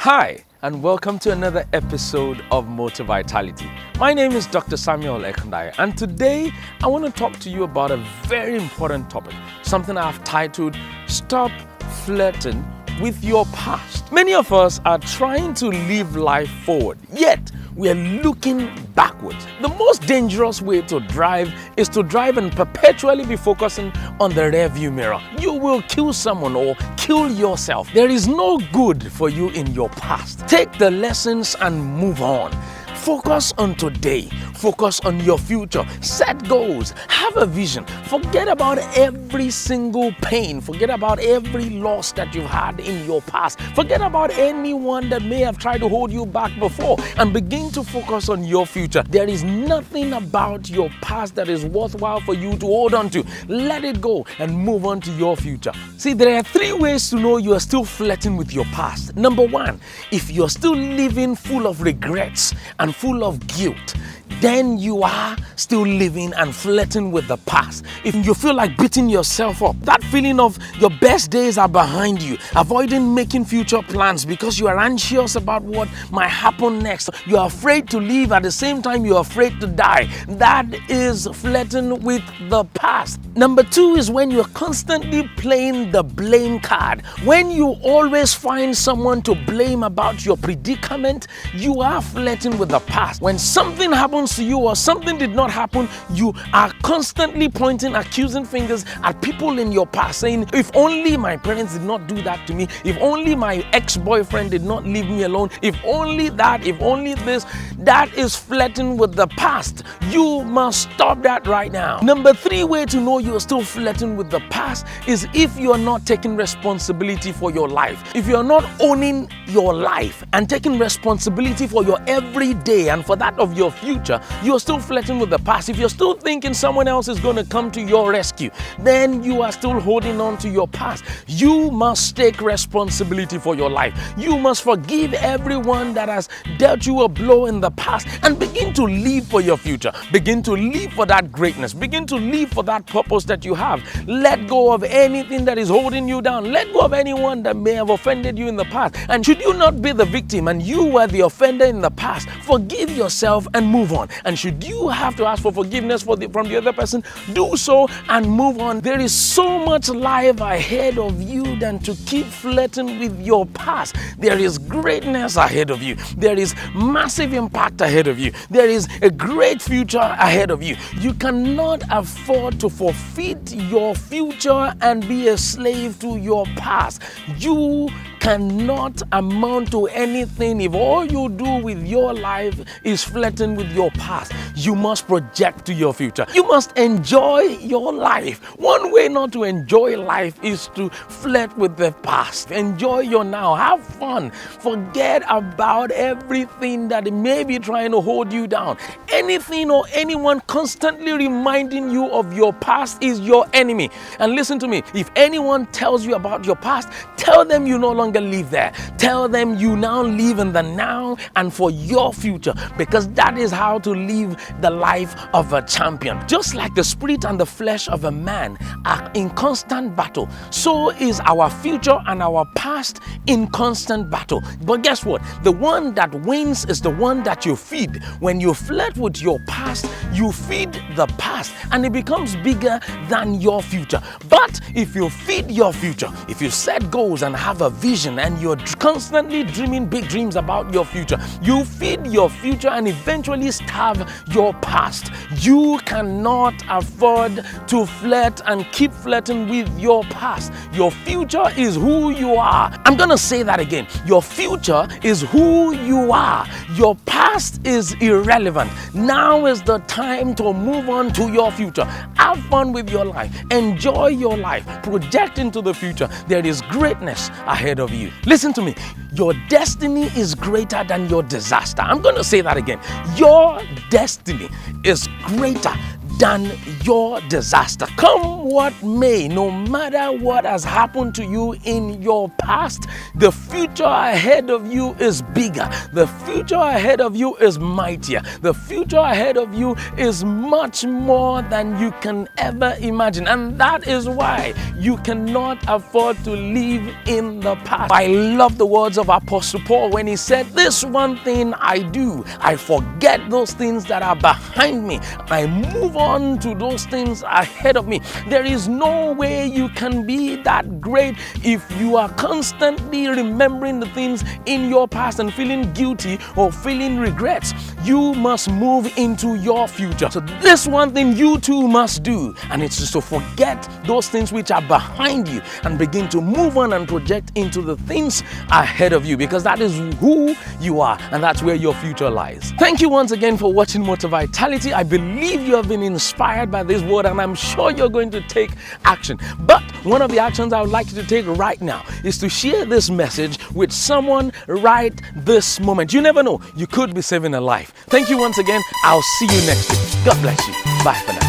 Hi, and welcome to another episode of Motivitality. My name is Dr. Samuel Ekundayo, and today I want to talk to you about a very important topic, something I've titled, Stop Flirting with Your Past. Many of us are trying to live life forward, yet we are looking backwards. The most dangerous way to drive is to drive and perpetually be focusing on the rearview mirror. You will kill someone or kill yourself. There is no good for you in your past. Take the lessons and move on. Focus on today. Focus on your future. Set goals. Have a vision. Forget about every single pain. Forget about every loss that you've had in your past. Forget about anyone that may have tried to hold you back before and begin to focus on your future. There is nothing about your past that is worthwhile for you to hold on to. Let it go and move on to your future. See, there are 3 ways to know you are still flirting with your past. Number 1, if you're still living full of regrets and full of guilt, then you are still living and flirting with the past. If you feel like beating yourself up, that feeling of your best days are behind you, avoiding making future plans because you are anxious about what might happen next. You are afraid to live, at the same time you are afraid to die. That is flirting with the past. Number 2 is when you're constantly playing the blame card. When you always find someone to blame about your predicament, you are flirting with the past. When something happens to you or something did not happen, you are constantly pointing accusing fingers at people in your past, saying, if only my parents did not do that to me, if only my ex-boyfriend did not leave me alone, if only that, if only this. That is flirting with the past. You must stop that right now. Number 3 way to know you are still flirting with the past is if you are not taking responsibility for your life. If you are not owning your life and taking responsibility for your everyday and for that of your future, you are still flirting with the past. If you're still thinking someone else is going to come to your rescue, then you are still holding on to your past. You must take responsibility for your life. You must forgive everyone that has dealt you a blow in the past and begin to live for your future. Begin to live for that greatness. Begin to live for that purpose that you have. Let go of anything that is holding you down. Let go of anyone that may have offended you in the past. And should you not be the victim and you were the offender in the past, forgive yourself and move on. And should you have to ask for forgiveness from the other person, do so and move on. There is so much life ahead of you than to keep flirting with your past. There is greatness ahead of you. There is massive impact ahead of you. There is a great future ahead of you. You cannot afford to forfeit your future and be a slave to your past. You cannot amount to anything if all you do with your life is flirting with your past. You must project to your future. You must enjoy your life. One way not to enjoy life is to flirt with the past. Enjoy your now. Have fun. Forget about everything that may be trying to hold you down. Anything or anyone constantly reminding you of your past is your enemy. And listen to me, if anyone tells you about your past, tell them you no longer live there. Tell them you now live in the now and for your future, because that is how to live the life of a champion. Just like the spirit and the flesh of a man are in constant battle, so is our future and our past in constant battle. But guess what? The one that wins is the one that you feed. When you flirt with your past, you feed the past and it becomes bigger than your future. But if you feed your future, if you set goals and have a vision and you're constantly dreaming big dreams about your future, you feed your future and eventually starve your past. You cannot afford to flirt and keep flirting with your past. Your future is who you are. I'm gonna say that again. Your future is who you are. Your past is irrelevant. Now is the time to move on to your future. Have fun with your life. Enjoy your life. Project into the future. There is greatness ahead of you. Listen to me. Your destiny is greater than your disaster. I'm going to say that again. Your destiny is greater than your disaster. Come what may, no matter what has happened to you in your past, the future ahead of you is bigger. The future ahead of you is mightier. The future ahead of you is much more than you can ever imagine. And that is why you cannot afford to live in the past. I love the words of Apostle Paul when he said, "This one thing I do, I forget those things that are behind me. I move on to those things ahead of me." There is no way you can be that great if you are constantly remembering the things in your past and feeling guilty or feeling regrets. You must move into your future. So this one thing you too must do, and it's just to forget those things which are behind you and begin to move on and project into the things ahead of you, because that is who you are and that's where your future lies. Thank you once again for watching Motivitality. I believe you have been inspired by this word, and I'm sure you're going to take action. But one of the actions I would like you to take right now is to share this message with someone right this moment. You never know, you could be saving a life. Thank you once again. I'll see you next week. God bless you. Bye for now.